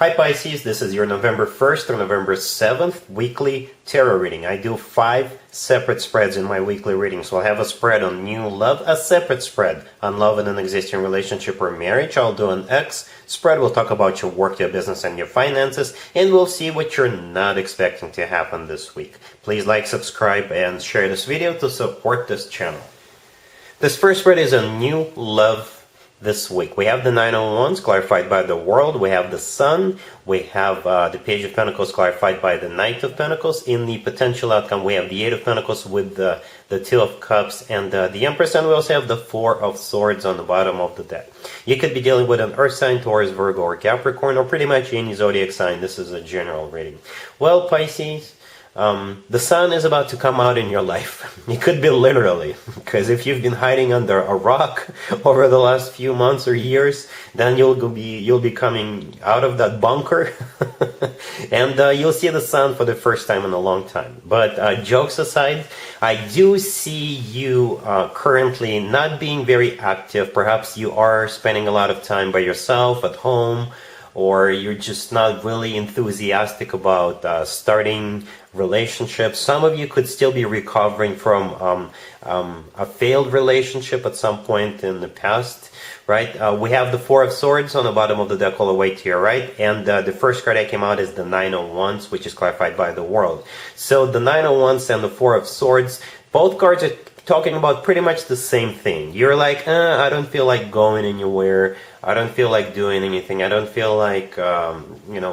Hi Pisces, this is your November 1st or November 7th weekly tarot reading. I do 5 separate spreads in my weekly reading. So I'll have a spread on new love, a separate spread on love in an existing relationship or marriage. I'll do an X spread. We'll talk about your work, your business, and your finances. And we'll see what you're not expecting to happen this week. Please like, subscribe, and share this video to support this channel. This first spread is a new love this week. We have the Nine of Wands clarified by the World. We have the Sun. We have the Page of Pentacles clarified by the Knight of Pentacles. In the potential outcome, we have the Eight of Pentacles with the Two of Cups and the Empress. And we also have the Four of Swords on the bottom of the deck. You could be dealing with an Earth sign, Taurus, Virgo, or Capricorn, or pretty much any zodiac sign. This is a general reading. Well, Pisces, the sun is about to come out in your life. It could be literally, because if you've been hiding under a rock over the last few months or years, then you'll be coming out of that bunker, and you'll see the sun for the first time in a long time. But jokes aside, I do see you currently not being very active. Perhaps you are spending a lot of time by yourself at home, or you're just not really enthusiastic about starting relationships. Some of you could still be recovering from a failed relationship at some point in the past, right? We have the Four of Swords on the bottom of the deck all the way to your right, and the first card that came out is the Nine of Wands, which is clarified by the World. So the Nine of Wands and the Four of Swords, both cards are talking about pretty much the same thing. You're like, I don't feel like going anywhere. I don't feel like doing anything. I don't feel like,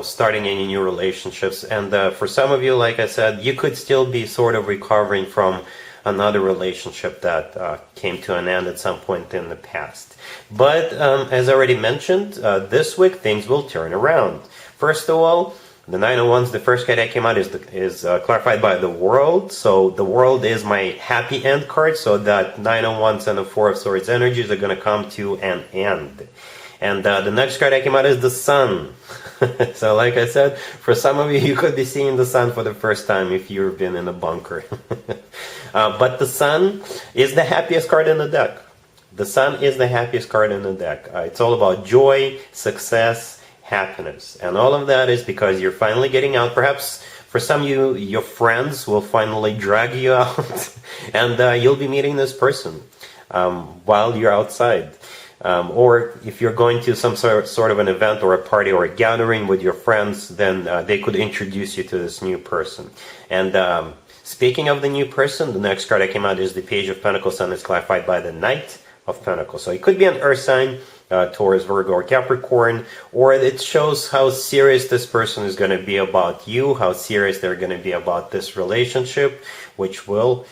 starting any new relationships. And for some of you, like I said, you could still be sort of recovering from another relationship that came to an end at some point in the past. But as I already mentioned, this week things will turn around. First of all, the Nine of Wands, the first card that came out is clarified by the World. So the World is my happy end card. So that Nine of Wands and the Four of Swords energies are going to come to an end. And the next card that came out is the Sun. So like I said, for some of you, you could be seeing the Sun for the first time if you've been in a bunker. But the Sun is the happiest card in the deck. The Sun is the happiest card in the deck. It's all about joy, success, happiness. And all of that is because you're finally getting out. Perhaps for some of you, your friends will finally drag you out. And you'll be meeting this person while you're outside. Or if you're going to some sort of an event or a party or a gathering with your friends, then they could introduce you to this new person. And speaking of the new person, the next card that came out is the Page of Pentacles, and it's clarified by the Knight of Pentacles. So it could be an Earth sign, Taurus, Virgo, or Capricorn, or it shows how serious this person is going to be about you, how serious they're going to be about this relationship, which will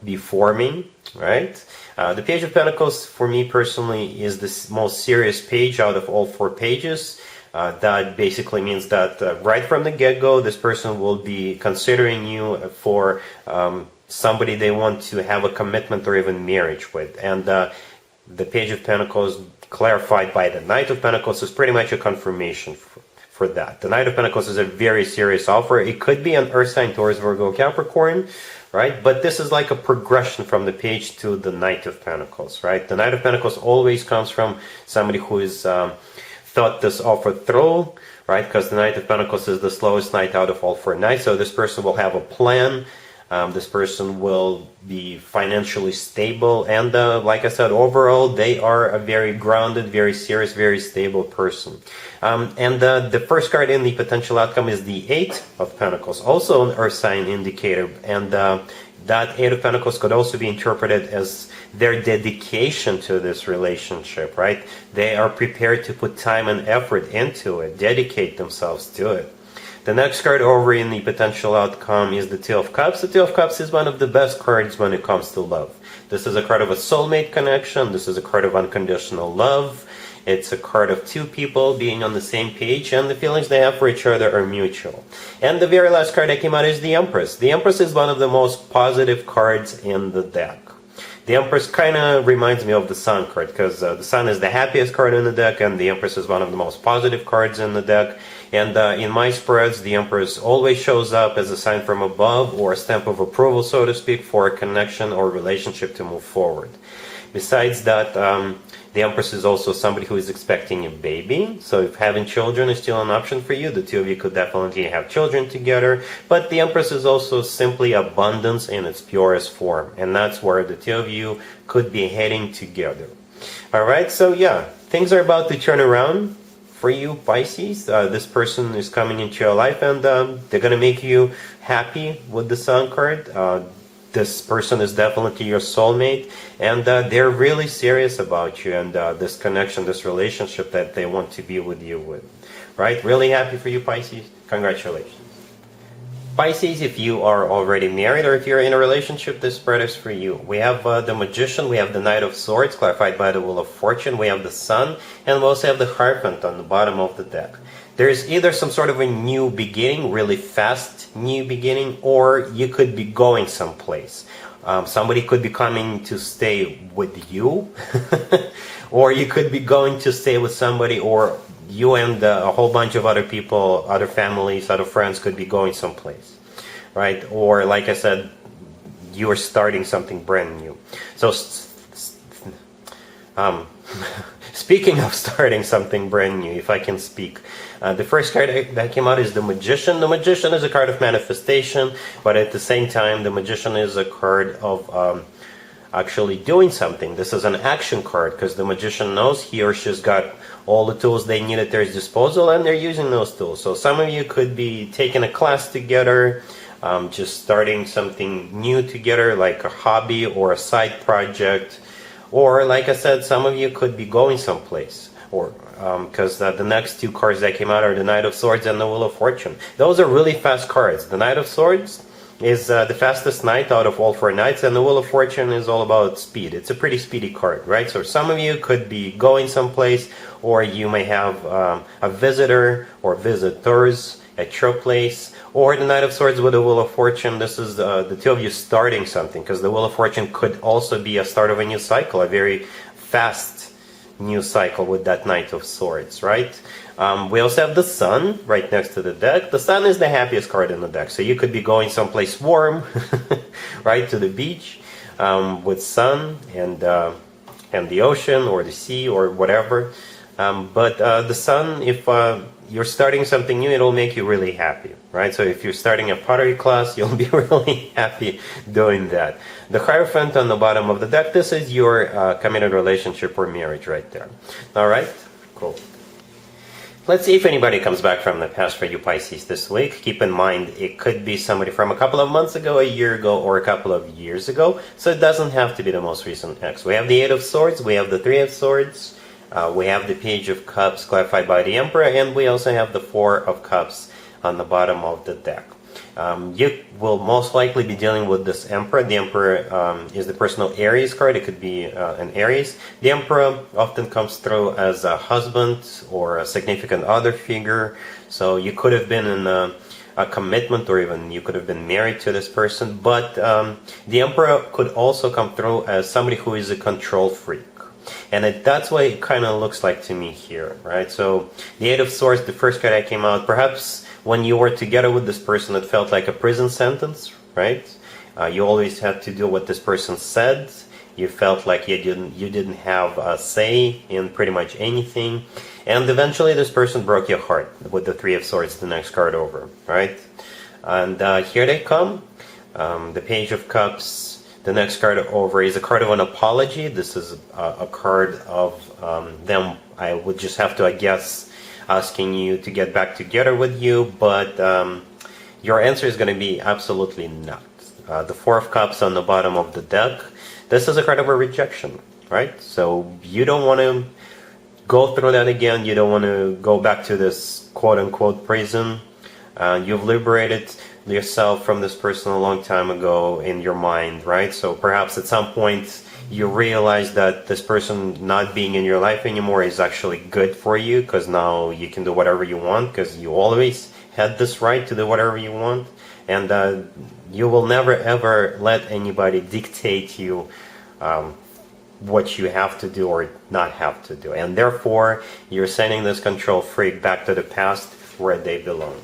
be forming, right? The Page of Pentacles, for me personally, is the most serious page out of all 4 pages. That basically means that right from the get-go, this person will be considering you for somebody they want to have a commitment or even marriage with. And the Page of Pentacles, clarified by the Knight of Pentacles, is pretty much a confirmation for that. The Knight of Pentacles is a very serious offer. It could be an Earth sign, Taurus, Virgo, Capricorn, right? But this is like a progression from the page to the Knight of Pentacles, right? The Knight of Pentacles always comes from somebody who is thought this offer through, right? Because the Knight of Pentacles is the slowest knight out of all 4 knights. So this person will have a plan. This person will be financially stable. And like I said, overall, they are a very grounded, very serious, very stable person. And the first card in the potential outcome is the Eight of Pentacles, also an Earth sign indicator. And that Eight of Pentacles could also be interpreted as their dedication to this relationship, right? They are prepared to put time and effort into it, dedicate themselves to it. The next card over in the potential outcome is the Two of Cups. The Two of Cups is one of the best cards when it comes to love. This is a card of a soulmate connection. This is a card of unconditional love. It's a card of 2 people being on the same page, and the feelings they have for each other are mutual. And the very last card that came out is the Empress. The Empress is one of the most positive cards in the deck. The Empress kind of reminds me of the Sun card, because the Sun is the happiest card in the deck, and the Empress is one of the most positive cards in the deck. And in my spreads, the Empress always shows up as a sign from above, or a stamp of approval, so to speak, for a connection or relationship to move forward. Besides that, The Empress is also somebody who is expecting a baby. So if having children is still an option for you, the two of you could definitely have children together. But the Empress is also simply abundance in its purest form. And that's where the two of you could be heading together. All right, so yeah, things are about to turn around for you, Pisces. This person is coming into your life, and they're going to make you happy with the Sun card. This person is definitely your soulmate, and they're really serious about you and this connection, this relationship that they want to be with you with. Right? Really happy for you, Pisces. Congratulations. Pisces, if you are already married or if you're in a relationship, this spread is for you. We have the Magician, we have the Knight of Swords, clarified by the Wheel of Fortune, we have the Sun, and we also have the Hierophant on the bottom of the deck. There's either some sort of a new beginning, really fast new beginning, or you could be going someplace. Somebody could be coming to stay with you, or you could be going to stay with somebody, or you and a whole bunch of other people, other families, other friends could be going someplace, right? Or like I said, you are starting something brand new. So speaking of starting something brand new, if I can speak, the first card that came out is the Magician. The Magician is a card of manifestation, but at the same time, the Magician is a card of actually doing something. This is an action card because the Magician knows he or she's got all the tools they need at their disposal, and they're using those tools. So some of you could be taking a class together, just starting something new together, like a hobby or a side project. Or, like I said, some of you could be going someplace. Or because the next two cards that came out are the Knight of Swords and the Wheel of Fortune. Those are really fast cards. The Knight of Swords is the fastest knight out of all four knights, and the Wheel of Fortune is all about speed. It's a pretty speedy card, right? So some of you could be going someplace, or you may have a visitor or visitors at your place. Or the Knight of Swords with the Wheel of Fortune, this is the two of you starting something, because the Wheel of Fortune could also be a start of a new cycle, a very fast new cycle with that Knight of Swords, right? We also have the Sun right next to the deck. The Sun is the happiest card in the deck, so you could be going someplace warm, right, to the beach with sun and the ocean or the sea or whatever. But the Sun, if you're starting something new, it'll make you really happy, right? So if you're starting a pottery class, you'll be really happy doing that. The Hierophant on the bottom of the deck, this is your committed relationship or marriage right there. All right, cool. Let's see if anybody comes back from the past for you, Pisces, this week. Keep in mind, it could be somebody from a couple of months ago, a year ago, or a couple of years ago. So it doesn't have to be the most recent ex. We have the Eight of Swords, we have the Three of Swords, we have the Page of Cups clarified by the Emperor, and we also have the Four of Cups on the bottom of the deck. You will most likely be dealing with this Emperor. The Emperor is the personal Aries card. It could be an Aries. The Emperor often comes through as a husband or a significant other figure. So you could have been in a commitment, or even you could have been married to this person. But the Emperor could also come through as somebody who is a control freak. And that's what it kind of looks like to me here, right? So the Eight of Swords, the first card that came out, perhaps when you were together with this person, it felt like a prison sentence, right? You always had to do what this person said. You felt like you didn't have a say in pretty much anything. And eventually this person broke your heart with the Three of Swords, the next card over, right? And here they come. The Page of Cups. The next card over is a card of an apology. This is a card of them, I would just have to, I guess, asking you to get back together with you, but your answer is going to be absolutely not. The Four of Cups on the bottom of the deck. This is a card of a rejection, right? So you don't want to go through that again. You don't want to go back to this quote-unquote prison. You've liberated yourself from this person a long time ago in your mind, right? So perhaps at some point you realize that this person not being in your life anymore is actually good for you, because now you can do whatever you want, because you always had this right to do whatever you want. And you will never ever let anybody dictate you what you have to do or not have to do. And therefore, you're sending this control freak back to the past where they belong.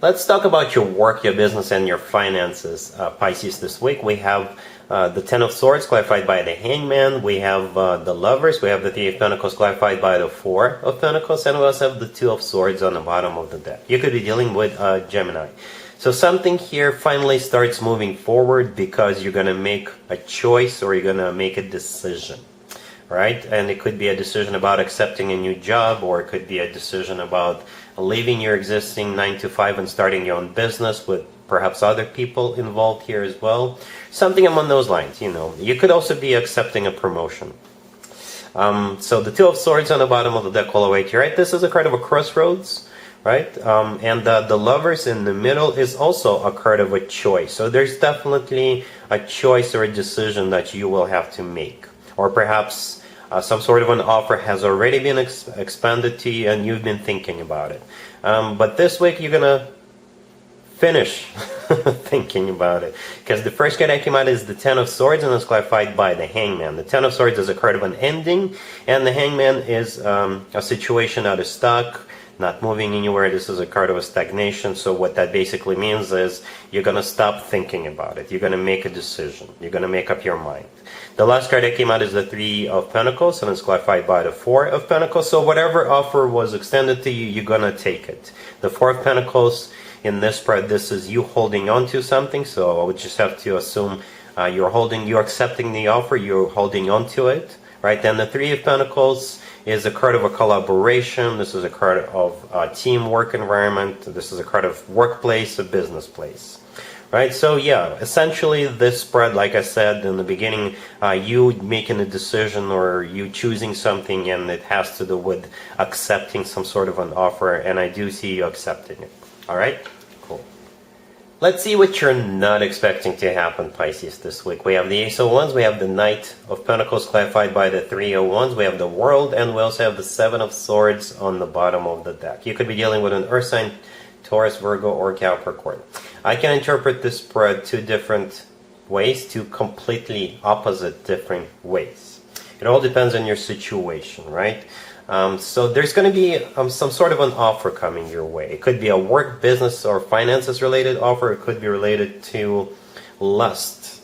Let's talk about your work, your business, and your finances, Pisces, this week. We have The Ten of Swords clarified by the Hangman. We have the Lovers. We have the Three of Pentacles clarified by the Four of Pentacles. And we also have the Two of Swords on the bottom of the deck. You could be dealing with Gemini. So something here finally starts moving forward because you're going to make a choice or you're going to make a decision. Right? And it could be a decision about accepting a new job, or it could be a decision about leaving your existing 9 to 5 and starting your own business with perhaps other people involved here as well. Something along those lines, you know. You could also be accepting a promotion. So the Two of Swords on the bottom of the deck all the way to your right. This is a card of a crossroads, right? And the Lovers in the middle is also a card of a choice. So there's definitely a choice or a decision that you will have to make. Or perhaps some sort of an offer has already been expanded to you and you've been thinking about it. But this week you're going to finish thinking about it. Because the first card that came out is the Ten of Swords, and it's clarified by the Hangman. The Ten of Swords is a card of an ending, and the Hangman is a situation that is stuck, not moving anywhere. This is a card of a stagnation. So what that basically means is you're going to stop thinking about it. You're going to make a decision. You're going to make up your mind. The last card that came out is the Three of Pentacles, and it's clarified by the Four of Pentacles. So whatever offer was extended to you, you're going to take it. The Four of Pentacles, in this spread, this is you holding on to something. So I would just have to assume you're accepting the offer, you're holding on to it. Right? Then the Three of Pentacles is a card of a collaboration. This is a card of a teamwork environment. This is a card of workplace, a business place. Right? So yeah, essentially this spread, like I said in the beginning, you making a decision or you choosing something, and it has to do with accepting some sort of an offer, and I do see you accepting it. Alright? Cool. Let's see what you're not expecting to happen, Pisces, this week. We have the Ace of Wands, we have the Knight of Pentacles clarified by the Three of Wands, we have the World, and we also have the Seven of Swords on the bottom of the deck. You could be dealing with an Earth sign, Taurus, Virgo, or Capricorn. I can interpret this spread two different ways, two completely opposite different ways. It all depends on your situation, right? So there's going to be some sort of an offer coming your way. It could be a work, business, or finances related offer. It could be related to lust.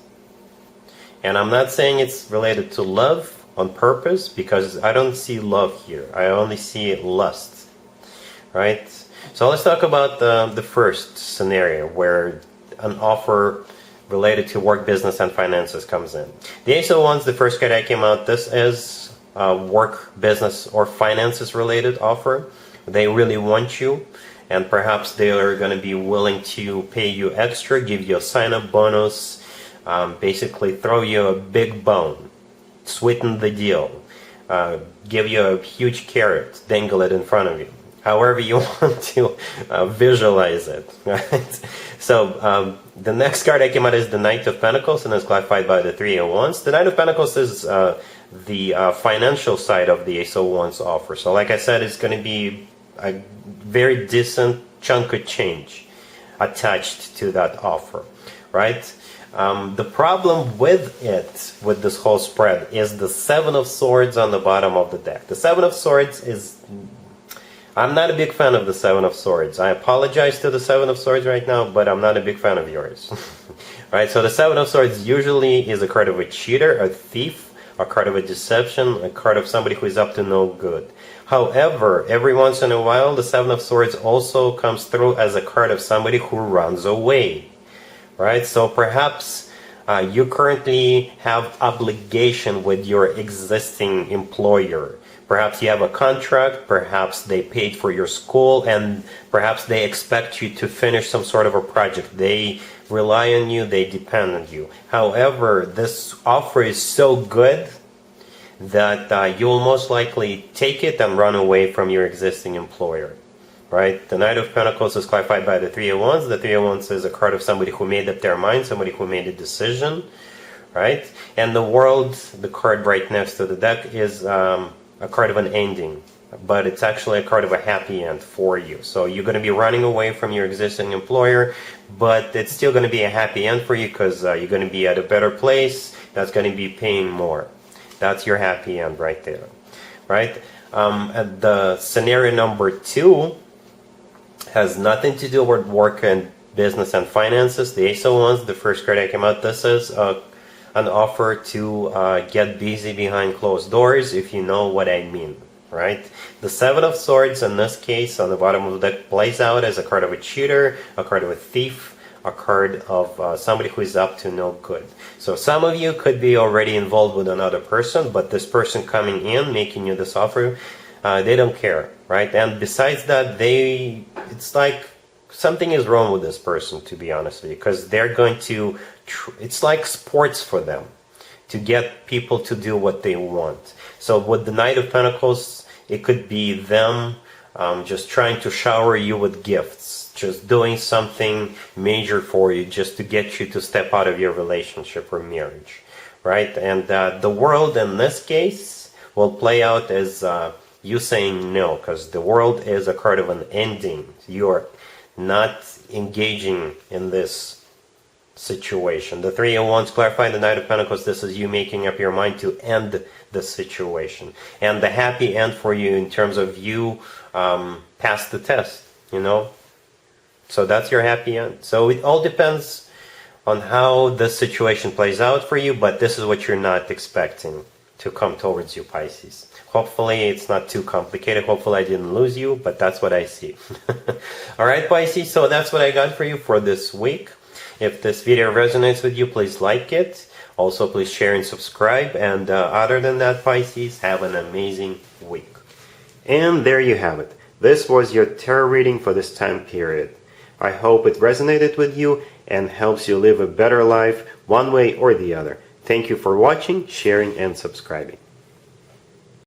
And I'm not saying it's related to love on purpose, because I don't see love here. I only see lust, right? So let's talk about the first scenario where an offer related to work, business, and finances comes in. The Ace of Wands, the first card that came out, this is work, business, or finances related offer. They really want you, and perhaps they are going to be willing to pay you extra, give you a sign-up bonus, basically throw you a big bone, sweeten the deal, give you a huge carrot, dangle it in front of you. However you want to visualize it, right? So the next card that came out is the Knight of Pentacles, and is clarified by the Three of Wands. The Knight of Pentacles is the financial side of the Ace of Wands offer. So like I said, it's going to be a very decent chunk of change attached to that offer, right? The problem with this whole spread, is the Seven of Swords on the bottom of the deck. The Seven of Swords is... I'm not a big fan of the Seven of Swords. I apologize to the Seven of Swords right now, but I'm not a big fan of yours. Right? So the Seven of Swords usually is a card of a cheater, a thief, a card of a deception, a card of somebody who is up to no good. However, every once in a while, the Seven of Swords also comes through as a card of somebody who runs away. Right? So perhaps you currently have obligation with your existing employer. Perhaps you have a contract, perhaps they paid for your school, and perhaps they expect you to finish some sort of a project. They rely on you, they depend on you. However, this offer is so good that you'll most likely take it and run away from your existing employer. Right? The Knight of Pentacles is clarified by the Three of Wands. The Three of Wands is a card of somebody who made up their mind, somebody who made a decision. Right? And the World, the card right next to the deck, is... a card of an ending, but it's actually a card of a happy end for you. So you're going to be running away from your existing employer, but it's still going to be a happy end for you, because you're going to be at a better place that's going to be paying more. That's your happy end right there, right? And the scenario number 2 has nothing to do with work and business and finances. The Ace of Wands, the first card that came out, this is an offer to get busy behind closed doors, if you know what I mean, right? The Seven of Swords in this case on the bottom of the deck plays out as a card of a cheater, a card of a thief, a card of somebody who is up to no good. So some of you could be already involved with another person, but this person coming in, making you this offer, they don't care, right? And besides that, it's like something is wrong with this person, to be honest with you, because they're going to, it's like sports for them to get people to do what they want. So with the Knight of Pentacles, it could be them just trying to shower you with gifts, just doing something major for you just to get you to step out of your relationship or marriage, right? And the world in this case will play out as you saying no, because the world is a card of an ending. You are not engaging in this situation. The Three of Wands clarifying the Knight of Pentacles, this is you making up your mind to end the situation. And the happy end for you in terms of you pass the test, you know? So that's your happy end. So it all depends on how this situation plays out for you, but this is what you're not expecting to come towards you, Pisces. Hopefully it's not too complicated. Hopefully I didn't lose you, but that's what I see. All right, Pisces, so that's what I got for you for this week. If this video resonates with you, please like it. Also, please share and subscribe. And other than that, Pisces, have an amazing week. And there you have it. This was your tarot reading for this time period. I hope it resonated with you and helps you live a better life one way or the other. Thank you for watching, sharing, and subscribing.